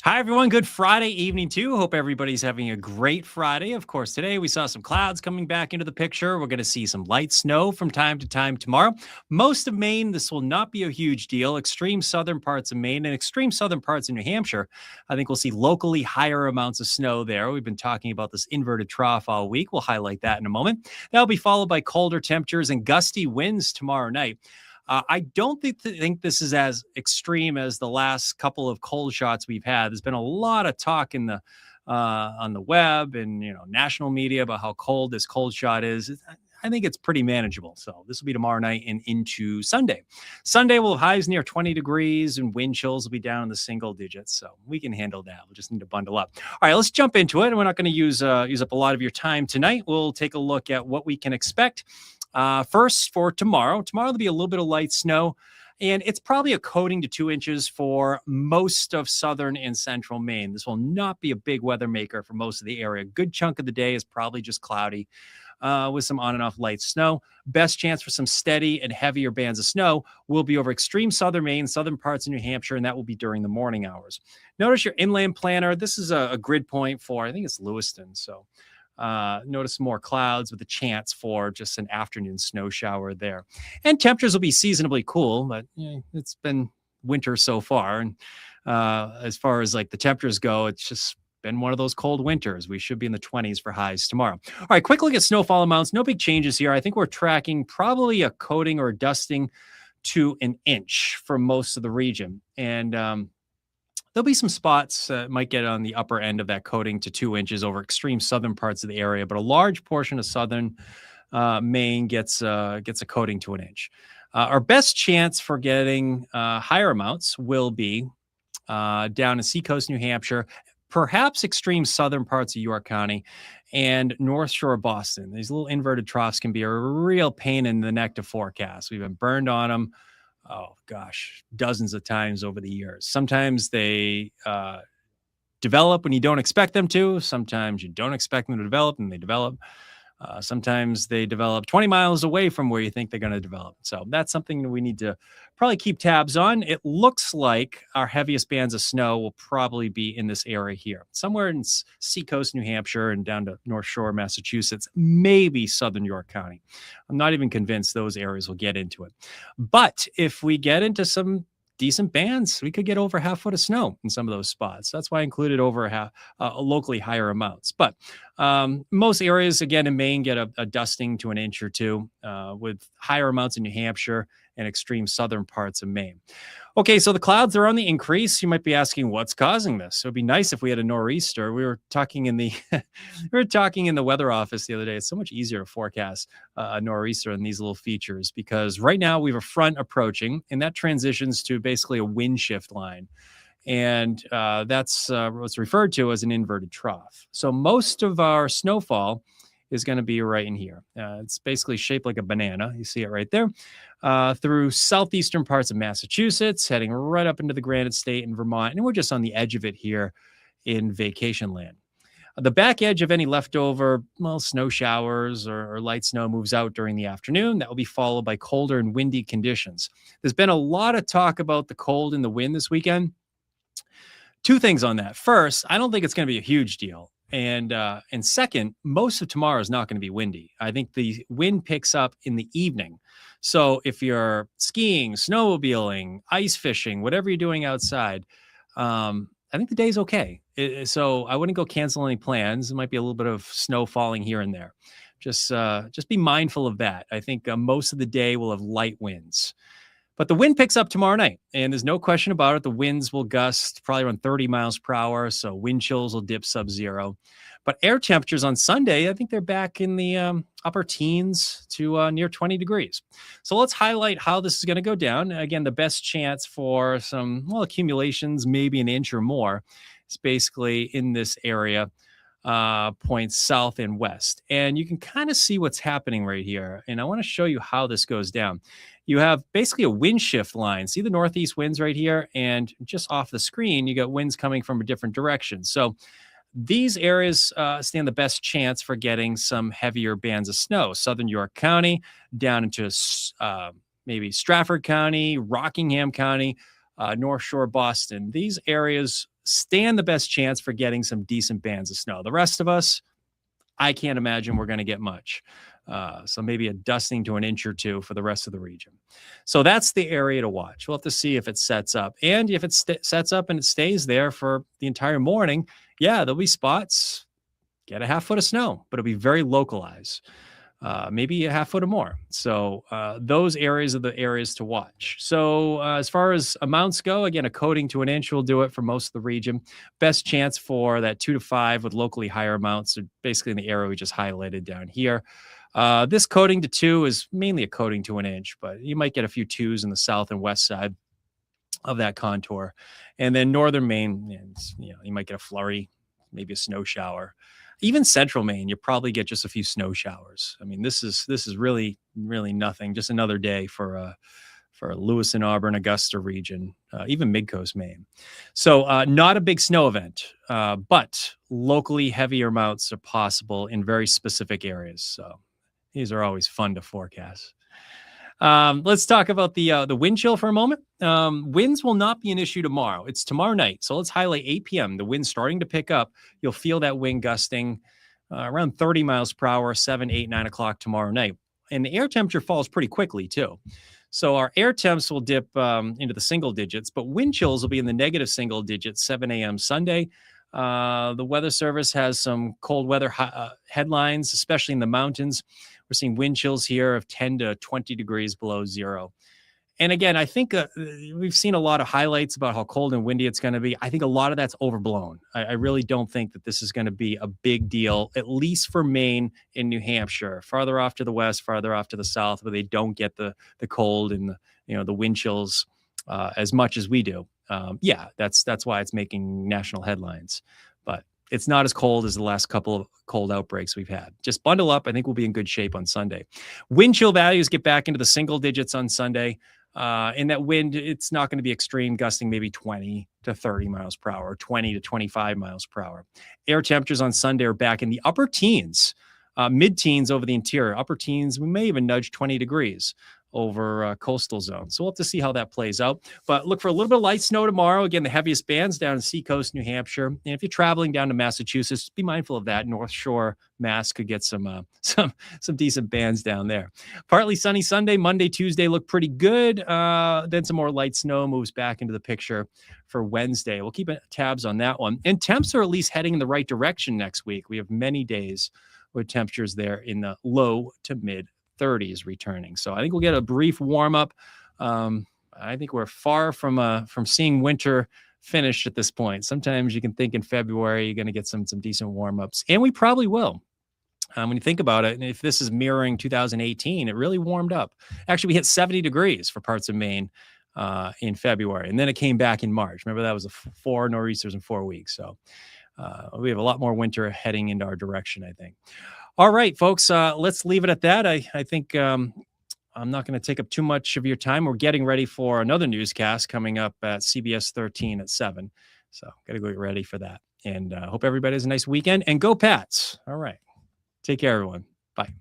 Hi, everyone. Good Friday evening, too. Hope everybody's having a great Friday. Of course, today we saw some clouds coming back into the picture. We're going to see some light snow from time to time tomorrow. Most of Maine, this will not be a huge deal. Extreme southern parts of Maine and extreme southern parts of New Hampshire, I think we'll see locally higher amounts of snow there. We've been talking about this inverted trough all week. We'll highlight that in a moment. That'll be followed by colder temperatures and gusty winds tomorrow night. I don't think this is as extreme as the last couple of cold shots we've had. There's been a lot of talk in the on the web and national media about how cold this cold shot is. I think it's pretty manageable. So this will be tomorrow night and into Sunday. Sunday will have highs near 20 degrees and wind chills will be down in the single digits. So we can handle that. We'll just need to bundle up. All right, let's jump into it. And we're not going to use up a lot of your time tonight. We'll take a look at what we can expect. First, for tomorrow, there'll be a little bit of light snow, and it's probably a coating to 2 inches for most of southern and central Maine. This will not be a big weather maker for most of the area. A good chunk of the day is probably just cloudy with some on and off light snow. Best chance for some steady and heavier bands of snow will be over extreme southern Maine, southern parts of New Hampshire, and that will be during the morning hours. Notice your inland planner. This is a grid point for, I think it's Lewiston, so notice more clouds with a chance for just an afternoon snow shower there. And temperatures will be seasonably cool, but it's been winter so far. And as far as like the temperatures go, it's just been one of those cold winters. We should be in the 20s for highs tomorrow. All right, quick look at snowfall amounts. No big changes here. I think we're tracking probably a coating or a dusting to an inch for most of the region. And there'll be some spots might get on the upper end of that coating to 2 inches over extreme southern parts of the area, but a large portion of southern Maine gets a coating to an inch. Our best chance for getting higher amounts will be down in Seacoast, New Hampshire, perhaps extreme southern parts of York County, and North Shore Boston. These little inverted troughs can be a real pain in the neck to forecast. We've been burned on them. Oh gosh, dozens of times over the years. Sometimes they develop when you don't expect them to. Sometimes you don't expect them to develop and they develop. Sometimes they develop 20 miles away from where you think they're going to develop. So that's something that we need to probably keep tabs on. It looks like our heaviest bands of snow will probably be in this area here, somewhere in Seacoast, New Hampshire, and down to North Shore, Massachusetts, maybe southern York County. I'm not even convinced those areas will get into it. But if we get into some decent bands, we could get over half foot of snow in some of those spots. That's why I included over half locally higher amounts. But most areas, again, in Maine get a dusting to an inch or two with higher amounts in New Hampshire and extreme southern parts of Maine. Okay, so the clouds are on the increase. You might be asking, what's causing this? It would be nice if we had a nor'easter. We were talking in the weather office the other day. It's so much easier to forecast a nor'easter in these little features because right now we have a front approaching, and that transitions to basically a wind shift line. And that's what's referred to as an inverted trough. So most of our snowfall is going to be right in here. It's basically shaped like a banana. You see it right there. Through southeastern parts of Massachusetts, heading right up into the Granite State and Vermont. And we're just on the edge of it here in vacation land. The back edge of any leftover, snow showers or light snow moves out during the afternoon. That will be followed by colder and windy conditions. There's been a lot of talk about the cold and the wind this weekend. Two things on that. First, I don't think it's going to be a huge deal. And second, most of tomorrow is not going to be windy. I think the wind picks up in the evening. So if you're skiing, snowmobiling, ice fishing, whatever you're doing outside, I think the day's okay. So I wouldn't go cancel any plans. It might be a little bit of snow falling here and there. Just be mindful of that. I think most of the day will have light winds. But the wind picks up tomorrow night, and there's no question about it. The winds will gust probably around 30 miles per hour, so wind chills will dip sub-zero. But air temperatures on Sunday, I think they're back in the upper teens to near 20 degrees. So let's highlight how this is going to go down. Again, the best chance for some accumulations, maybe an inch or more, is basically in this area. Points south and west. And you can kind of see what's happening right here. And I want to show you how this goes down. You have basically a wind shift line. See the northeast winds right here? And just off the screen, you got winds coming from a different direction. So these areas stand the best chance for getting some heavier bands of snow. Southern York County down into maybe Stratford County, Rockingham County, North Shore Boston. These areas stand the best chance for getting some decent bands of snow. The rest of us, I can't imagine we're going to get much. So maybe a dusting to an inch or two for the rest of the region. So that's the area to watch. We'll have to see if it sets up. And if it sets up and it stays there for the entire morning, yeah, there'll be spots, get a half foot of snow, but it'll be very localized. Maybe a half foot or more. So those areas are the areas to watch. So as far as amounts go, again, a coating to an inch will do it for most of the region. Best chance for that 2 to 5 with locally higher amounts, so basically in the area we just highlighted down here. This coating to 2 is mainly a coating to an inch, but you might get a few 2s in the south and west side of that contour. And then northern Maine, you might get a flurry, maybe a snow shower. Even central Maine, you probably get just a few snow showers. I mean, this is really, really nothing. Just another day for Lewis and Auburn, Augusta region, even mid-coast Maine. So not a big snow event, but locally heavier amounts are possible in very specific areas. So these are always fun to forecast. Let's talk about the wind chill for a moment. Winds will not be an issue tomorrow. It's tomorrow night. So let's highlight 8 p.m. The wind's starting to pick up. You'll feel that wind gusting around 30 miles per hour, 7, 8, 9 o'clock tomorrow night. And the air temperature falls pretty quickly too. So our air temps will dip into the single digits, but wind chills will be in the negative single digits, 7 a.m. Sunday. The Weather Service has some cold weather headlines, especially in the mountains. We're seeing wind chills here of 10 to 20 degrees below zero. And again, I think we've seen a lot of highlights about how cold and windy it's going to be. I think a lot of that's overblown. I really don't think that this is going to be a big deal, at least for Maine and New Hampshire. Farther off to the west, farther off to the south, where they don't get the cold and the wind chills as much as we do. That's why it's making national headlines. But it's not as cold as the last couple of cold outbreaks we've had. Just bundle up. I think we'll be in good shape on Sunday. Wind chill values get back into the single digits on Sunday. In that wind, it's not going to be extreme, gusting maybe 20 to 30 miles per hour, 20 to 25 miles per hour. Air temperatures on Sunday are back in the upper teens, mid-teens over the interior. Upper teens, we may even nudge 20 degrees over coastal zones. So we'll have to see how that plays out. But look for a little bit of light snow tomorrow. Again, the heaviest bands down in Seacoast, New Hampshire. And if you're traveling down to Massachusetts, be mindful of that. North Shore, Mass could get some decent bands down there. Partly sunny Sunday, Monday, Tuesday look pretty good. Then some more light snow moves back into the picture for Wednesday. We'll keep tabs on that one. And temps are at least heading in the right direction next week. We have many days with temperatures there in the low to mid 30s returning. So I think we'll get a brief warm up. I think we're far from seeing winter finished at this point. Sometimes you can think in February you're going to get some decent warm ups, and we probably will. When you think about it, and if this is mirroring 2018, it really warmed up. Actually, we hit 70 degrees for parts of Maine in February, and then it came back in March. Remember, that was 4 nor'easters in 4 weeks. So we have a lot more winter heading into our direction, I think. All right, folks, let's leave it at that. I think I'm not going to take up too much of your time. We're getting ready for another newscast coming up at CBS 13 at 7. So got to go get ready for that. And hope everybody has a nice weekend. And go Pats. All right. Take care, everyone. Bye.